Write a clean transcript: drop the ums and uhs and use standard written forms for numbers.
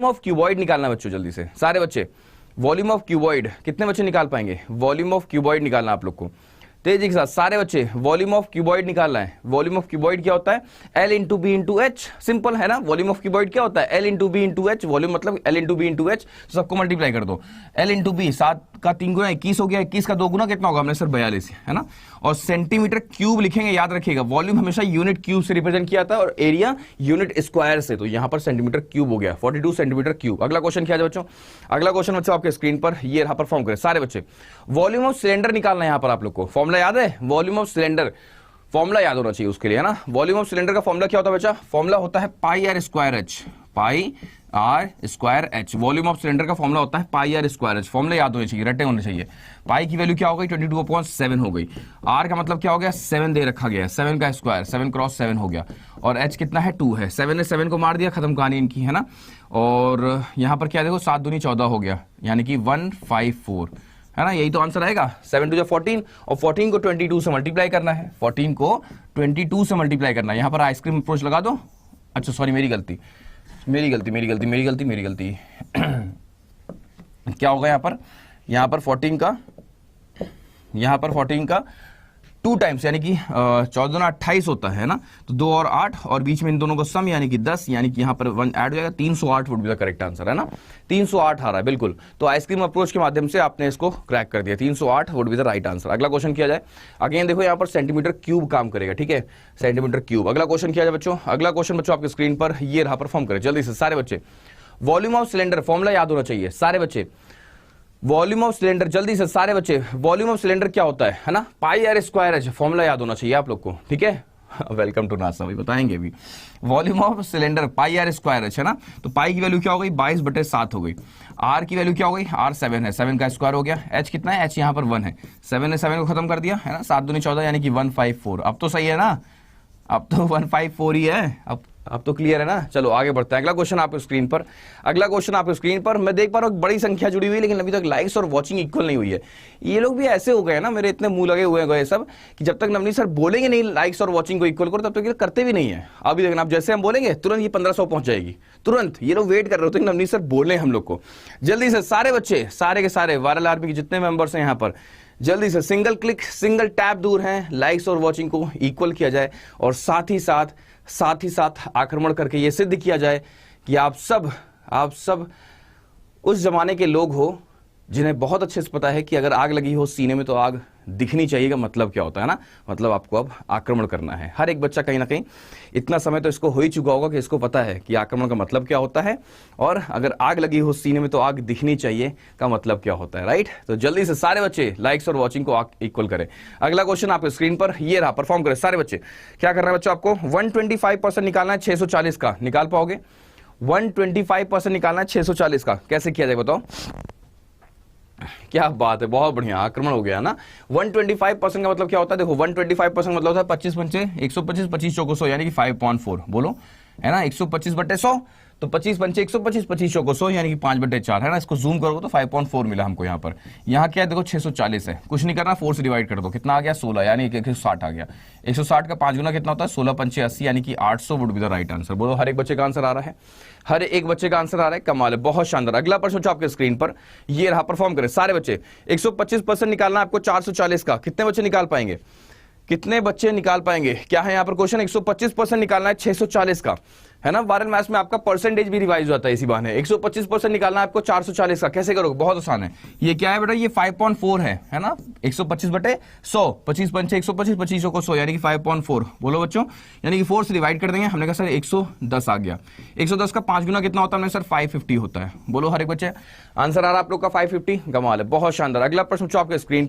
Volume of cuboid निकालना बच्चों जल्दी से सारे बच्चे। वॉल्यूम ऑफ क्यूबॉइड कितने बच्चे निकाल पाएंगे? वॉल्यूम ऑफ क्यूबॉइड निकालना आप लोग को तेजी के साथ सारे बच्चे। वॉल्यूम ऑफ क्यूबॉइड निकालना है। वॉल्यूम ऑफ क्यूबॉइड क्या होता है? L into B into H. Simple है ना। वॉल्यूम ऑफ क्यूबॉइड क्या होता है? L into B into H. Volume मतलब L into B into H. तो सबको मल्टीप्लाई कर दो। L इंटू बी 7 का 3 गुना 21 हो गया। 21 का 2 गुना कितना होगा? हमने सर 42 है ना। और सेंटीमीटर क्यूब लिखेंगे, याद रखिएगा वॉल्यूम हमेशा यूनिट क्यूब से रिप्रेजेंट किया था और एरिया यूनिट स्क्वायर से। तो यहां पर सेंटीमीटर क्यूब हो गया 42 सेंटीमीटर क्यूब। अगला क्वेश्चन क्या है बच्चों? अगला क्वेश्चन बच्चों आपके स्क्रीन पर ये रहा, परफॉर्म करें सारे बच्चे। वॉल्यूम ऑफ सिलेंडर निकालना है यहां पर आप लोग को। फॉर्मूला याद है? वॉल्यूम ऑफ सिलेंडर फॉर्मूला याद होना चाहिए उसके लिए, है ना। वॉल्यूम ऑफ सिलेंडर का फॉर्मूला क्या होता है बच्चा? फॉर्मूला होता है pi R square H. Pi R square H. Volume of cylinder का फॉर्मूला होता है pi R square H. Formula याद होने चाहिए, रटे होने चाहिए। पाई की वैल्यू क्या हो गई? 22/7 हो गई। आर का मतलब क्या हो गया? 7 दे रखा गया, 7 का स्क्वायर, 7 क्रॉस 7 हो गया। और एच कितना है? 2 है। 7 ने 7 को मार दिया, खत्म कहानी इनकी, है ना। और यहां पर क्या देखो 7 दूनी 14 हो गया, यानी कि 154, है ना। यही तो आंसर आएगा। 7 टू 14 और 14 को 22 से मल्टीप्लाई करना है। 14 को 22 से मल्टीप्लाई करना है। यहां पर आइसक्रीम अप्रोच लगा दो। अच्छा सॉरी, मेरी गलती। क्या होगा यहां पर? यहां पर 14 का 2 टाइम्स, यानी कि 14 28 होता है ना। तो 2 और 8 और बीच में इन दोनों को सम, यानी कि 10, यानी कि यहां पर 1 ऐड हो जाएगा। 308 would be the correct answer, है ना। 308 आ रहा है बिल्कुल। तो आइसक्रीम अप्रोच के माध्यम से आपने इसको क्रैक कर दिया। 308 would be the right answer. अगला क्वेश्चन किया जाए। अगेन देखो यहां पर सेंटीमीटर क्यूब काम करेगा, ठीक है, सेंटीमीटर क्यूब। अगला क्वेश्चन किया जाए बच्चों। अगला क्वेश्चन बच्चों आपके स्क्रीन पर ये रहा, परफॉर्म करें जल्दी से सारे बच्चे। वॉल्यूम ऑफ सिलेंडर फॉर्मूला याद होना चाहिए सारे बच्चे। वॉल्यूम ऑफ सिलेंडर जल्दी से सारे बच्चे। वॉल्यूम ऑफ सिलेंडर क्या होता है ना? पाई आर स्क्वायर एच। फॉर्मूला याद होना चाहिए आप लोग को, ठीक है। वेलकम टू नासा, भाई बताएंगे भी। Volume of cylinder pi R square H, है ना। तो पाई की वैल्यू क्या हो गई? 22/7 हो गई। आर की वैल्यू क्या हो गई? आर 7 है, 7 का स्क्वायर हो गया। एच कितना है? एच यहाँ पर 1 है। 7 ने 7 को खत्म कर दिया, है ना। 7 दूनी 14, यानी कि 154। अब तो सही है ना, अब तो 154 ही है। अब तो क्लियर है ना। चलो आगे बढ़ते हैं। अगला क्वेश्चन आपके स्क्रीन पर। अगला क्वेश्चन आपके स्क्रीन पर मैं देख पा रहा हूँ बड़ी संख्या जुड़ी हुई है, लेकिन अभी तक लाइक्स और वॉचिंग इक्वल नहीं हुई है। ये लोग भी ऐसे हो गए ना, मेरे इतने मुंह लगे हुए गए सब, कि जब तक नवनीत सर बोलेंगे नहीं लाइक्स और वॉचिंग को इक्वल करो, तब तक ये करते भी नहीं है। अभी देखना, आप जैसे हम बोलेंगे तुरंत ये 1500 पहुंच जाएगी तुरंत। ये लोग वेट कर रहे होते हैं नवनीत सर बोले हम लोग को। जल्दी से सारे बच्चे, सारे के सारे वायरल आर्मी के जितने मेंबर्स हैं यहाँ पर, जल्दी से सिंगल क्लिक सिंगल टैप दूर हैं, लाइक्स और वॉचिंग को इक्वल किया जाए। और साथ ही साथ आक्रमण करके ये सिद्ध किया जाए कि आप सब उस जमाने के लोग हो जिन्हें बहुत अच्छे से पता है कि अगर आग लगी हो सीने में तो आग दिखनी चाहिए का मतलब क्या होता है ना। मतलब आपको अब आक्रमण करना है। हर एक बच्चा कहीं ना कहीं इतना समय तो इसको हो ही चुका होगा कि इसको पता है कि आक्रमण का मतलब क्या होता है, और अगर आग लगी हो सीने में तो आग दिखनी चाहिए का मतलब क्या होता है, राइट। तो जल्दी से सारे बच्चे लाइक्स और वॉचिंग को इक्वल करें। अगला क्वेश्चन आपके स्क्रीन पर ये रहा, परफॉर्म करें सारे बच्चे। क्या करना है बच्चों? आपको 125% निकालना है 640 का। निकाल पाओगे? 125% निकालना है 640 का। कैसे किया जाए बताओ? क्या बात है, बहुत बढ़िया, आक्रमण हो गया ना। 125% का मतलब क्या होता है? देखो 125% मतलब होता है 25 पंचे 125, 25 चौको 100, यानी कि 5.4 बोलो, है ना। 125/100 तो 25 पंचे 125, 25 चौको 100, यानी कि 5/4, है ना। इसको जूम करोगे तो 5.4 मिला हमको यहाँ पर। यहाँ क्या है देखो 640 है, कुछ नहीं करना, 4 से डिवाइड कर दो, कितना आ गया? 16, यानी 160 आ गया। 160 का 5 गुना कितना होता है? 16 पंचे 80, यानी कि 800 would be the right answer. बोलो, हर एक बच्चे का आंसर आ रहा है, हर एक बच्चे का आंसर आ रहा है। कमाल है, बहुत शानदार। अगला प्रश्न जो आपके स्क्रीन पर ये रहा, परफॉर्म करें सारे बच्चे। 125% निकालना आपको 440 का। कितने बच्चे निकाल पाएंगे? कितने बच्चे निकाल पाएंगे? क्या है यहाँ पर क्वेश्चन? 125% निकालना है 640 का, है ना। वायरल मैथ्स में आपका परसेंटेज भी रिवाइज होता है इसी बहाने। 125% निकालना है आपको 440 का। कैसे करोगे? बहुत आसान है। ये क्या है बेटा? ये 5.4 है ना। 125/100, 25 पंचे 125, 25 को 100, यानी कि 5.4। बोलो बच्चों, यानी कि 4 से डिवाइड कर देंगे। हमने कहा सर 110 आ गया। 110 का 5 गुना कितना होता है? हमने सर 550 होता है। बोलो हर एक बच्चे, आंसर आ रहा है आप लोग का 550। कमाल है, बहुत शानदार। अगला प्रश्न आपके स्क्रीन